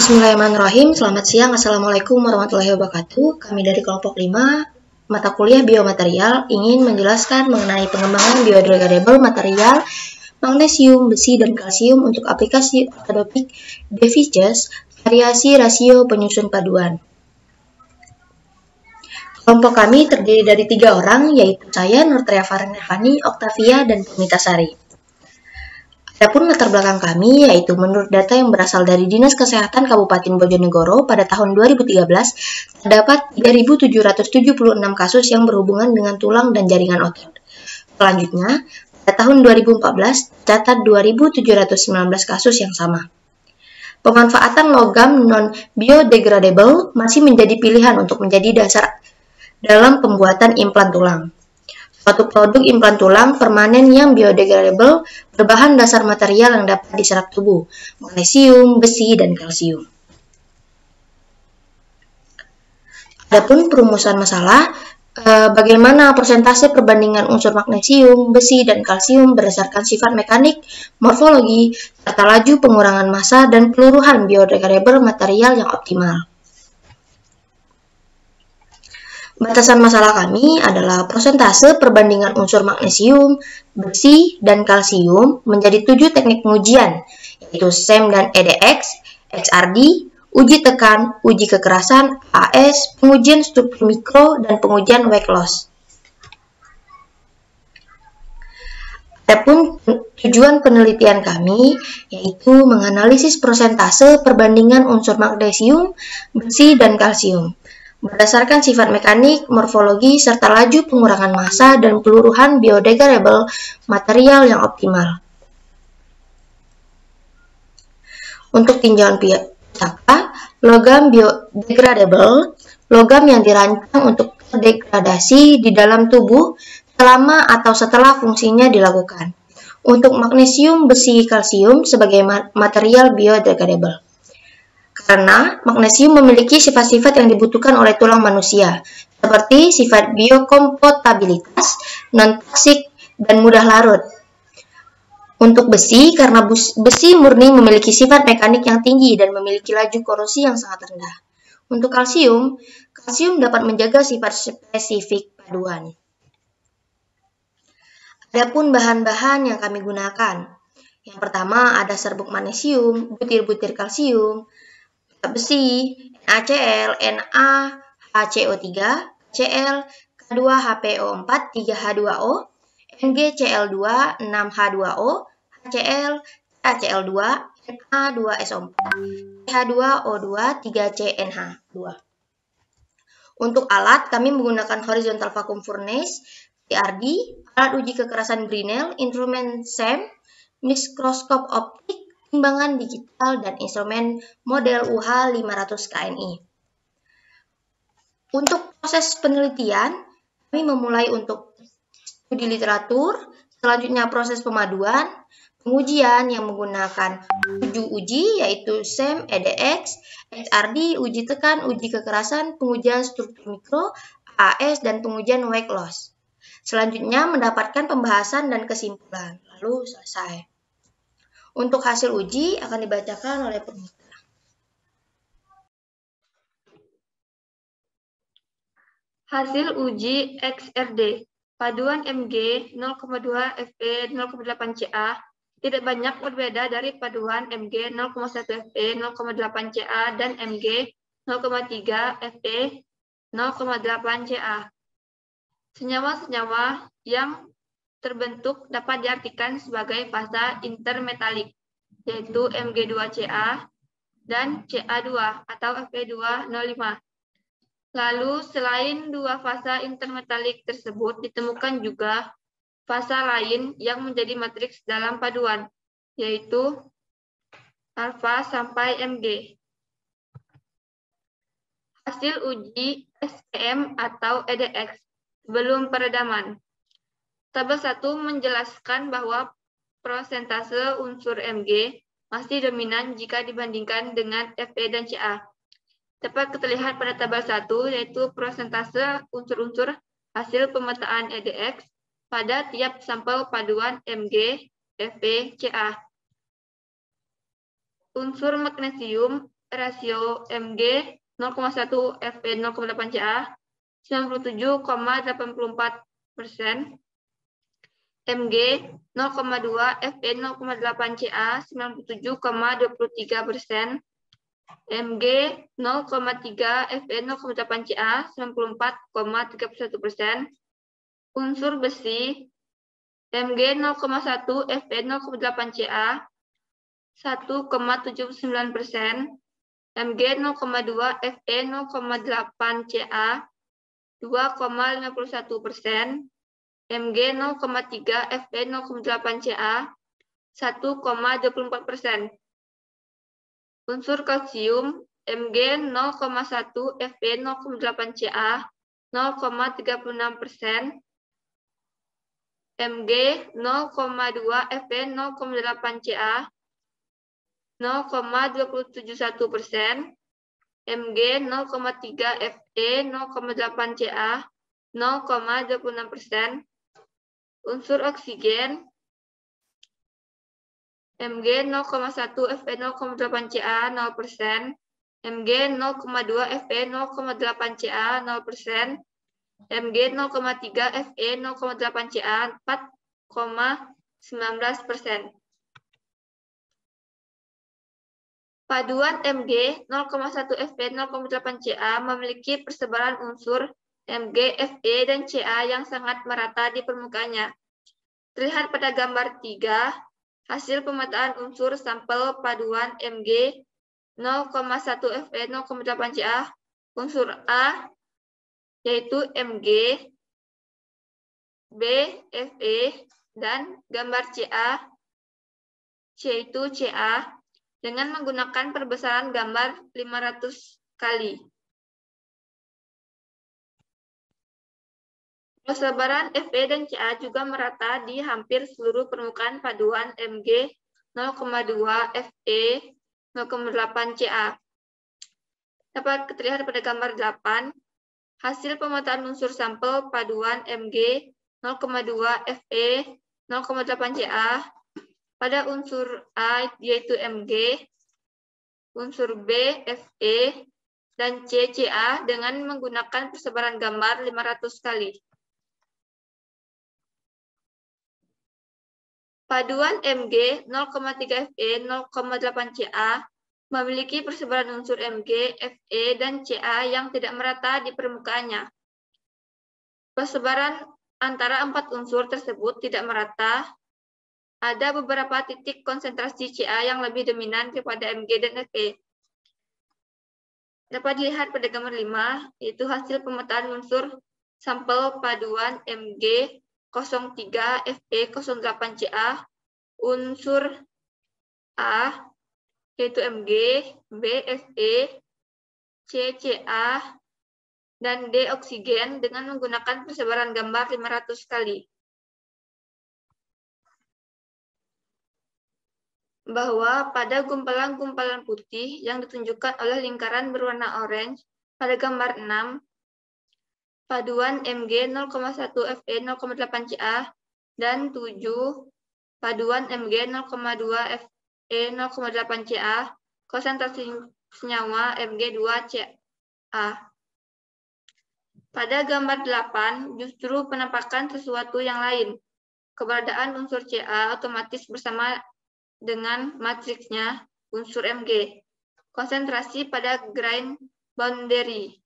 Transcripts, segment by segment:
Bismillahirrahmanirrahim. Selamat siang. Assalamualaikum warahmatullahi wabarakatuh. Kami dari kelompok 5 mata kuliah biomaterial ingin menjelaskan mengenai pengembangan biodegradable material magnesium, besi, dan kalsium untuk aplikasi ortodontik devices variasi rasio penyusun paduan. Kelompok kami terdiri dari 3 orang, yaitu saya, Nurtria Farnevani, Oktavia, dan Pumitasari. Adapun latar belakang kami yaitu menurut data yang berasal dari Dinas Kesehatan Kabupaten Bojonegoro pada tahun 2013 terdapat 3.776 kasus yang berhubungan dengan tulang dan jaringan otot. Selanjutnya, pada tahun 2014 tercatat 2.719 kasus yang sama. Pemanfaatan logam non-biodegradable masih menjadi pilihan untuk menjadi dasar dalam pembuatan implan tulang. Suatu produk implan tulang permanen yang biodegradable berbahan dasar material yang dapat diserap tubuh, magnesium, besi, dan kalsium. Adapun perumusan masalah, bagaimana persentase perbandingan unsur magnesium, besi, dan kalsium berdasarkan sifat mekanik, morfologi, serta laju pengurangan massa dan peluruhan biodegradable material yang optimal. Batasan masalah kami adalah persentase perbandingan unsur magnesium, besi, dan kalsium menjadi 7 teknik pengujian, yaitu SEM dan EDX, XRD, uji tekan, uji kekerasan, AS, pengujian struktur mikro, dan pengujian weight loss. Adapun tujuan penelitian kami yaitu menganalisis persentase perbandingan unsur magnesium, besi, dan kalsium berdasarkan sifat mekanik, morfologi, serta laju pengurangan massa dan peluruhan biodegradable material yang optimal. Untuk tinjauan pusaka, logam biodegradable, logam yang dirancang untuk terdegradasi di dalam tubuh selama atau setelah fungsinya dilakukan. Untuk magnesium, besi, kalsium sebagai material biodegradable. Karena magnesium memiliki sifat-sifat yang dibutuhkan oleh tulang manusia, seperti sifat biokompatibilitas, non-toksik, dan mudah larut. Untuk besi, karena besi murni memiliki sifat mekanik yang tinggi dan memiliki laju korosi yang sangat rendah. Untuk kalsium, kalsium dapat menjaga sifat spesifik paduan. Adapun bahan-bahan yang kami gunakan. Yang pertama ada serbuk magnesium, butir-butir kalsium, besi, NaCl, NaHCO3, Cl, K2HPO4, 3H2O, NgCl2, 6H2O, HCl, HCl2, Na2SO4, H2O2, 3CNH2. Untuk alat, kami menggunakan horizontal vacuum furnace, CRD, alat uji kekerasan Brinell, instrumen SEM, mikroskop optik, timbangan digital, dan instrumen model UH500 KNI. Untuk proses penelitian, kami memulai untuk studi literatur, selanjutnya proses pemaduan, pengujian yang menggunakan 7 uji, yaitu SEM, EDX, XRD, uji tekan, uji kekerasan, pengujian struktur mikro, AS, dan pengujian weight loss. Selanjutnya mendapatkan pembahasan dan kesimpulan, lalu selesai. Untuk hasil uji akan dibacakan oleh Pemita. Hasil uji XRD, paduan Mg 0,2 Fe 0,8 Ca tidak banyak berbeda dari paduan Mg 0,1 Fe 0,8 Ca dan Mg 0,3 Fe 0,8 Ca. Senyawa-senyawa yang terbentuk dapat diartikan sebagai fasa intermetalik, yaitu Mg2Ca dan Ca2 atau Fe2O5. Lalu, selain dua fasa intermetalik tersebut, ditemukan juga fasa lain yang menjadi matriks dalam paduan, yaitu alfa sampai Mg. Hasil uji SEM atau EDX sebelum peredaman. Tabel 1 menjelaskan bahwa persentase unsur Mg masih dominan jika dibandingkan dengan Fe dan Ca. Dapat terlihat pada tabel 1, yaitu persentase unsur-unsur hasil pemetaan EDX pada tiap sampel paduan Mg, Fe, Ca. Unsur magnesium rasio Mg 0,1 Fe 0,8 Ca 97,84%, Mg 0,2 Fe 0,8 Ca 97,23%, Mg 0,3 Fe 0,8 Ca 94,31%, unsur besi Mg 0,1 Fe 0,8 Ca 1,79%, Mg 0,2 Fe 0,8 Ca 2,51%, Mg 0,3 Fe 0,8 Ca 1,24%. Unsur kalsium Mg 0,1 Fe 0,8 Ca 0,36%, Mg 0,2 Fe 0,8 Ca 0,271%, Mg 0,3 Fe 0,8 Ca 0,26%. Unsur oksigen Mg 0,1 Fe 0,8 Ca 0%, Mg 0,2 Fe 0,8 Ca 0%, Mg 0,3 Fe 0,8 Ca 4,19%. Paduan Mg 0,1 Fe 0,8 Ca memiliki persebaran unsur Mg, Fe, dan Ca yang sangat merata di permukaannya. Terlihat pada gambar 3, hasil pemetaan unsur sampel paduan Mg 0,1 Fe 0,8 Ca unsur A yaitu Mg, B, Fe, dan gambar Ca yaitu Ca dengan menggunakan perbesaran gambar 500 kali. Persebaran Fe dan Ca juga merata di hampir seluruh permukaan paduan Mg 0,2 Fe 0,8 Ca. Dapat terlihat pada gambar 8, hasil pemetaan unsur sampel paduan Mg 0,2 Fe 0,8 Ca pada unsur A yaitu Mg, unsur B Fe, dan C Ca dengan menggunakan persebaran gambar 500 kali. Paduan Mg 0,3 Fe 0,8 Ca memiliki persebaran unsur Mg, Fe, dan Ca yang tidak merata di permukaannya. Persebaran antara 4 unsur tersebut tidak merata. Ada beberapa titik konsentrasi Ca yang lebih dominan kepada Mg dan Fe. Dapat dilihat pada gambar 5, yaitu hasil pemetaan unsur sampel paduan Mg 03 Fe 08 Ca, unsur A yaitu Mg, B Fe, C Ca, dan D oksigen dengan menggunakan persebaran gambar 500 kali. Bahwa pada gumpalan-gumpalan putih yang ditunjukkan oleh lingkaran berwarna orange pada gambar 6, paduan Mg 0,1 Fe 0,8 Ca dan 7 paduan Mg 0,2 Fe 0,8 Ca, konsentrasi senyawa Mg 2 Ca. Pada gambar 8 justru penampakan sesuatu yang lain. Keberadaan unsur Ca otomatis bersama dengan matriksnya unsur Mg. Konsentrasi pada grain boundary.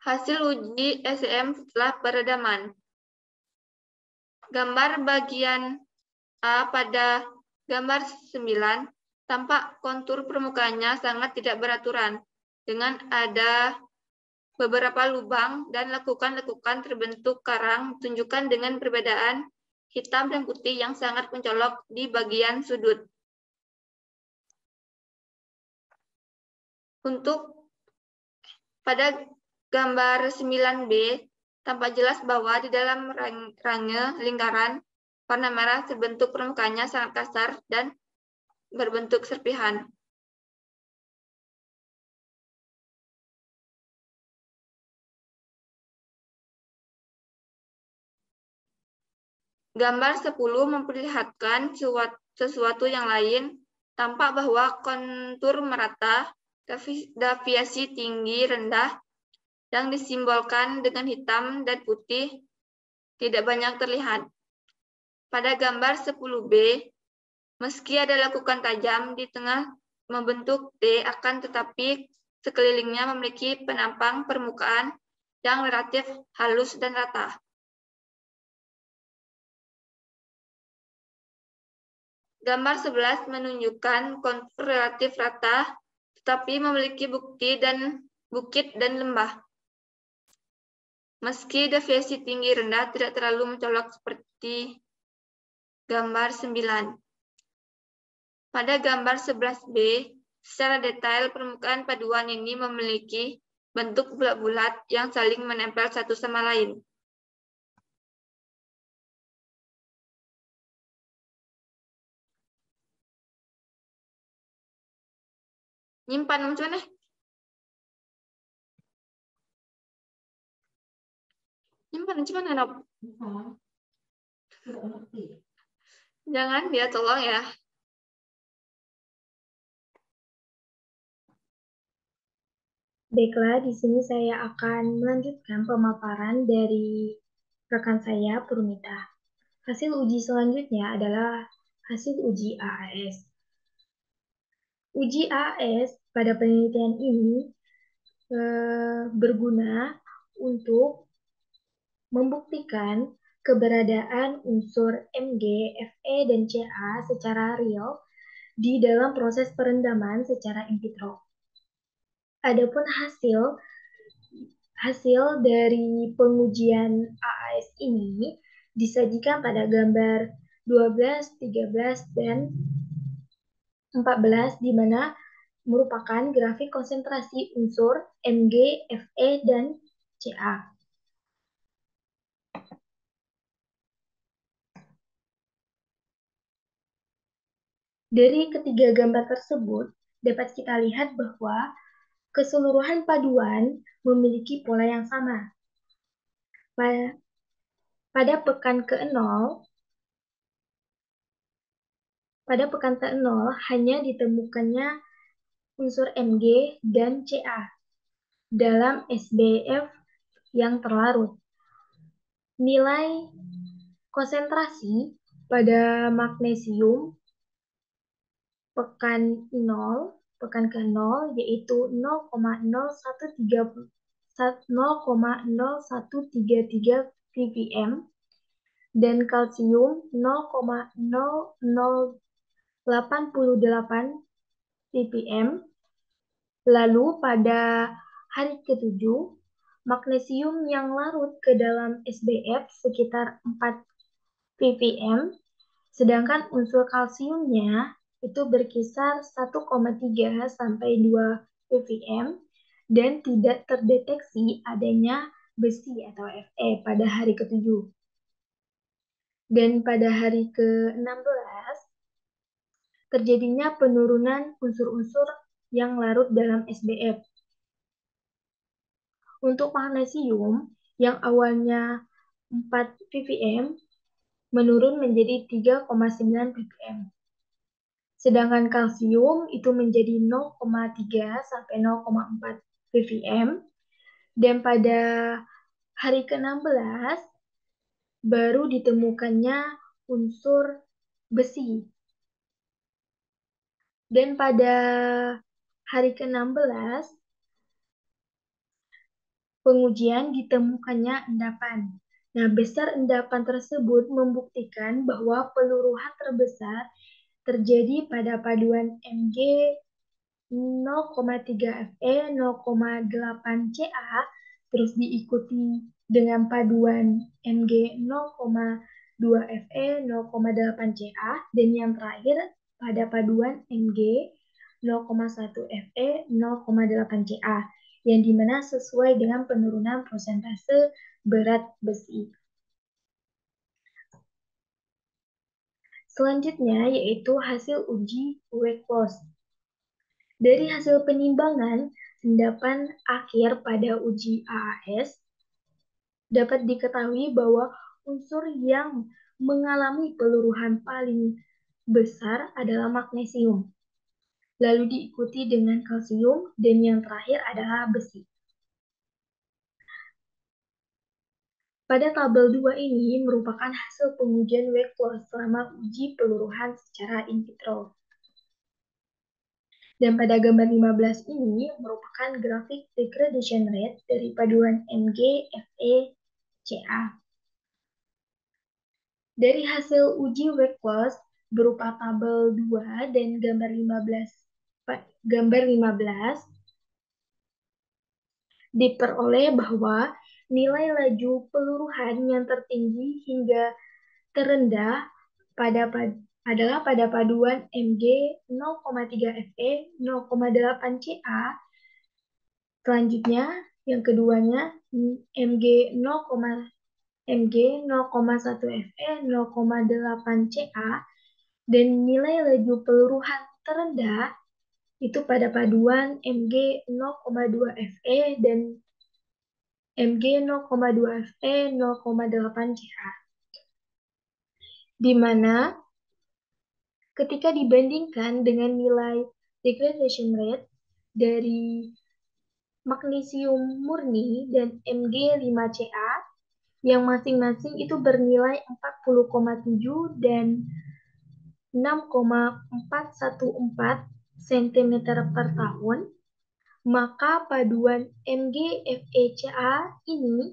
Hasil uji SEM setelah peredaman. Gambar bagian A pada gambar 9 tampak kontur permukaannya sangat tidak beraturan, dengan ada beberapa lubang dan lekukan-lekukan terbentuk karang ditunjukkan dengan perbedaan hitam dan putih yang sangat mencolok di bagian sudut. Untuk pada gambar 9B, tampak jelas bahwa di dalam range lingkaran warna merah terbentuk permukaannya sangat kasar dan berbentuk serpihan. Gambar 10 memperlihatkan sesuatu yang lain, tampak bahwa kontur merata, deviasi tinggi rendah, yang disimbolkan dengan hitam dan putih, tidak banyak terlihat. Pada gambar 10B, meski ada lekukan tajam di tengah membentuk T, akan tetapi sekelilingnya memiliki penampang permukaan yang relatif halus dan rata. Gambar 11 menunjukkan kontur relatif rata, tetapi memiliki bukit dan lembah. Meski deviasi tinggi rendah tidak terlalu mencolok seperti gambar 9. Pada gambar 11B, secara detail permukaan paduan ini memiliki bentuk bulat-bulat yang saling menempel satu sama lain. Nyimpan macam mana? Nyimpan macam mana, Nob? Jangan ya, tolong ya. Baiklah, di sini saya akan melanjutkan pemaparan dari rekan saya, Purmita. Hasil uji selanjutnya adalah hasil uji AAS. Uji AAS pada penelitian ini berguna untuk membuktikan keberadaan unsur Mg, Fe, dan Ca secara real di dalam proses perendaman secara in vitro. Adapun hasil dari pengujian AAS ini disajikan pada gambar 12, 13, dan 14 di mana merupakan grafik konsentrasi unsur Mg, Fe, dan Ca. Dari ketiga gambar tersebut, dapat kita lihat bahwa keseluruhan paduan memiliki pola yang sama. Pada pekan ke-0, hanya ditemukannya unsur Mg dan Ca dalam SBF yang terlarut. Nilai konsentrasi pada magnesium pekan ke-0 yaitu 0,0133 ppm dan kalsium 0,0088 ppm. Lalu pada hari ke-7, magnesium yang larut ke dalam SBF sekitar 4 ppm, sedangkan unsur kalsiumnya itu berkisar 1,3 sampai 2 ppm dan tidak terdeteksi adanya besi atau Fe pada hari ke-7. Dan pada hari ke-16 terjadinya penurunan unsur-unsur yang larut dalam SBF. Untuk magnesium yang awalnya 4 ppm menurun menjadi 3,9 ppm. Sedangkan kalsium itu menjadi 0,3 sampai 0,4 ppm. Dan pada hari ke-16 baru ditemukannya unsur besi. Dan pada hari ke-16 pengujian ditemukannya endapan. Nah, besar endapan tersebut membuktikan bahwa peluruhan terbesar terjadi pada paduan Mg 0,3 Fe, 0,8 Ca, terus diikuti dengan paduan Mg 0,2 Fe, 0,8 Ca, dan yang terakhir pada paduan Mg 0,1 Fe, 0,8 Ca, yang dimana sesuai dengan penurunan persentase berat besi. Selanjutnya yaitu hasil uji Weck-Close. Dari hasil penimbangan endapan akhir pada uji AAS, dapat diketahui bahwa unsur yang mengalami peluruhan paling besar adalah magnesium, lalu diikuti dengan kalsium, dan yang terakhir adalah besi. Pada tabel 2 ini merupakan hasil pengujian Wakefield selama uji peluruhan secara in vitro. Dan pada gambar 15 ini merupakan grafik degradation rate dari paduan Mg, Fe, Ca. Dari hasil uji Wakefield berupa tabel 2 dan gambar 15 diperoleh bahwa nilai laju peluruhan yang tertinggi hingga terendah adalah pada paduan Mg 0,3 Fe 0,8 Ca. Selanjutnya, yang keduanya Mg 0,1 Fe 0,8 Ca, dan nilai laju peluruhan terendah itu pada paduan Mg 0,2 Fe dan Mg 0,2 Fe 0,8 Ca. Di mana ketika dibandingkan dengan nilai degradation rate dari magnesium murni dan Mg 5Ca yang masing-masing itu bernilai 40,7 dan 6,414 cm per tahun, maka paduan MgFeCa ini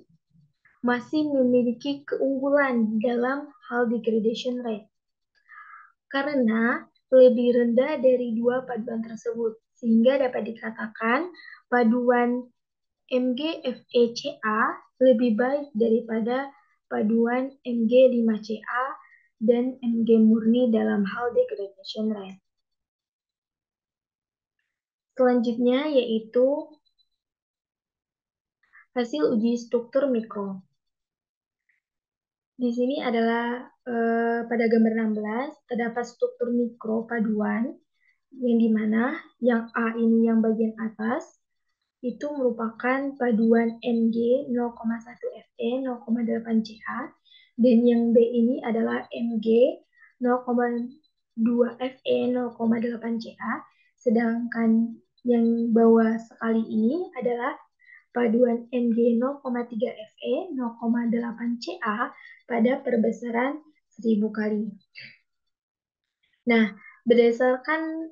masih memiliki keunggulan dalam hal degradation rate karena lebih rendah dari dua paduan tersebut, sehingga dapat dikatakan paduan MgFeCa lebih baik daripada paduan Mg5Ca dan Mg murni dalam hal degradation rate. Selanjutnya yaitu hasil uji struktur mikro. Di sini adalah pada gambar 16 terdapat struktur mikro paduan yang dimana yang A ini yang bagian atas itu merupakan paduan Mg 0,1 Fe 0,8 Ca, dan yang B ini adalah Mg 0,2 Fe 0,8 Ca, sedangkan yang bawah sekali ini adalah paduan Mg 0,3 Fe 0,8 Ca pada perbesaran 1000 kali. Nah, berdasarkan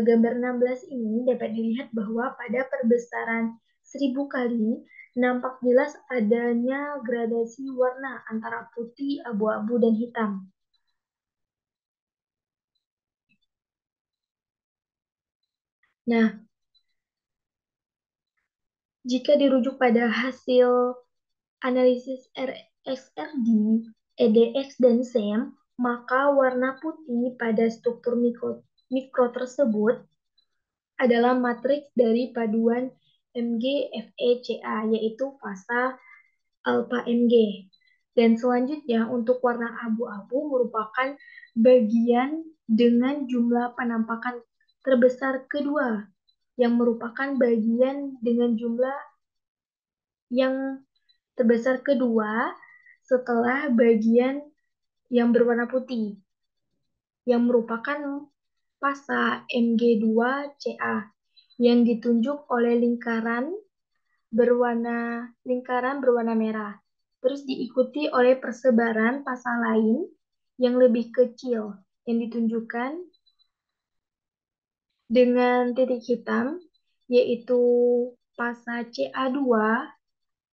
gambar 16 ini dapat dilihat bahwa pada perbesaran 1000 kali nampak jelas adanya gradasi warna antara putih, abu-abu, dan hitam. Nah, jika dirujuk pada hasil analisis XRD, EDX, dan SEM, maka warna putih pada struktur mikro tersebut adalah matriks dari paduan MgFeCa, yaitu fasa alpha Mg. Dan selanjutnya untuk warna abu-abu merupakan bagian dengan jumlah penampakan terbesar kedua, yang merupakan bagian dengan jumlah yang terbesar kedua setelah bagian yang berwarna putih, yang merupakan fasa Mg2Ca, yang ditunjuk oleh lingkaran berwarna merah. Terus diikuti oleh persebaran fasa lain yang lebih kecil yang ditunjukkan dengan titik hitam, yaitu fasa Ca2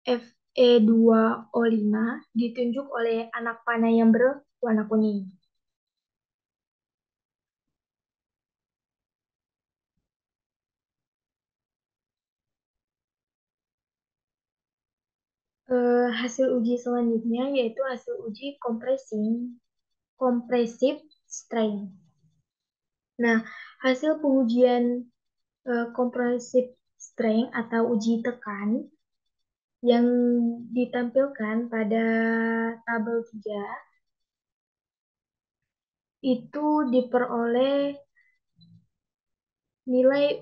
Fe2O5 ditunjuk oleh anak panah yang berwarna kuning. Hasil uji selanjutnya yaitu hasil uji compressive strain. Nah, hasil pengujian compressive strain atau uji tekan yang ditampilkan pada tabel 3 itu diperoleh nilai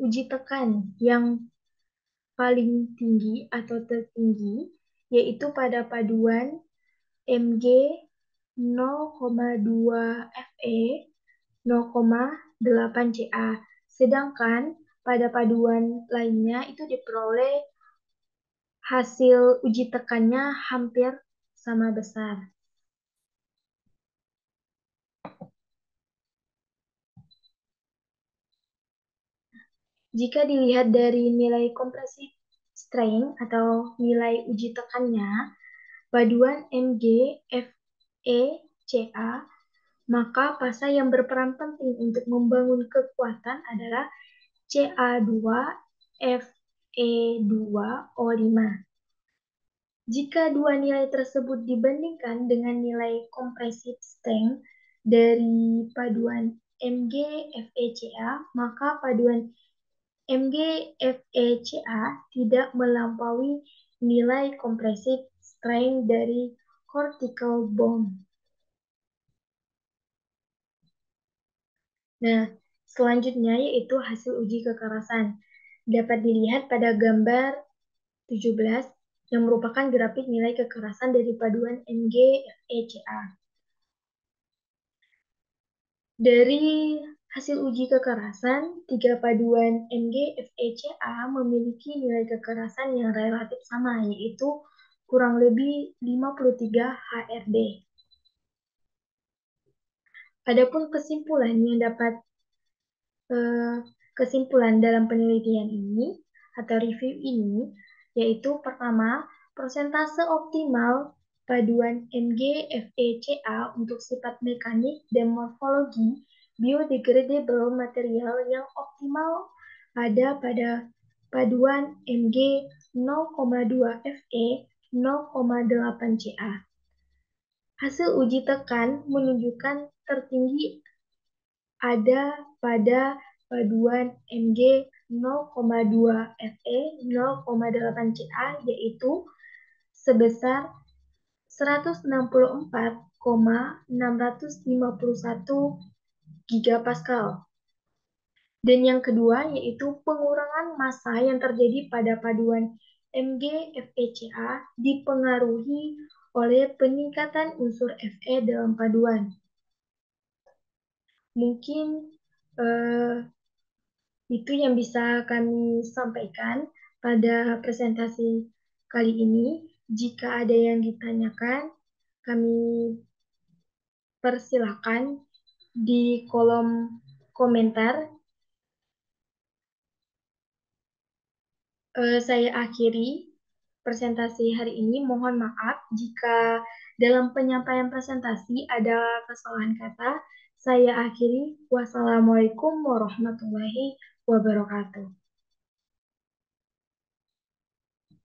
uji tekan yang paling tinggi atau tertinggi, yaitu pada paduan Mg 0,2 Fe 0,8 CA. Sedangkan pada paduan lainnya itu diperoleh hasil uji tekannya hampir sama besar. Jika dilihat dari nilai compressive strain atau nilai uji tekannya, paduan Mg, Fe, Ca, maka fasa yang berperan penting untuk membangun kekuatan adalah Ca2, Fe2O5. Jika dua nilai tersebut dibandingkan dengan nilai compressive strength dari paduan Mg, Fe, Ca, maka paduan Mg, Fe, Ca tidak melampaui nilai compressive strength dari cortical bond. Nah, selanjutnya yaitu hasil uji kekerasan. Dapat dilihat pada gambar 17 yang merupakan grafik nilai kekerasan dari paduan Mg, Fe, Ca. Dari hasil uji kekerasan, tiga paduan Mg, Fe, Ca memiliki nilai kekerasan yang relatif sama, yaitu kurang lebih 53 HRD. Adapun kesimpulan dalam penelitian ini atau review ini, yaitu pertama, persentase optimal paduan Mg, Fe, Ca untuk sifat mekanik dan morfologi biodegradable material yang optimal ada pada paduan Mg 0,2 Fe 0,8 Ca. Hasil uji tekan menunjukkan tertinggi ada pada paduan Mg 0,2 Fe 0,8 Ca yaitu sebesar 164,651 gigapascal. Dan yang kedua yaitu pengurangan massa yang terjadi pada paduan Mg Fe Ca dipengaruhi oleh peningkatan unsur Fe dalam paduan. Mungkin itu yang bisa kami sampaikan pada presentasi kali ini. Jika ada yang ditanyakan, kami persilahkan di kolom komentar. Saya akhiri presentasi hari ini. Mohon maaf jika dalam penyampaian presentasi ada kesalahan kata. Saya akhiri. Wassalamualaikum warahmatullahi wabarakatuh.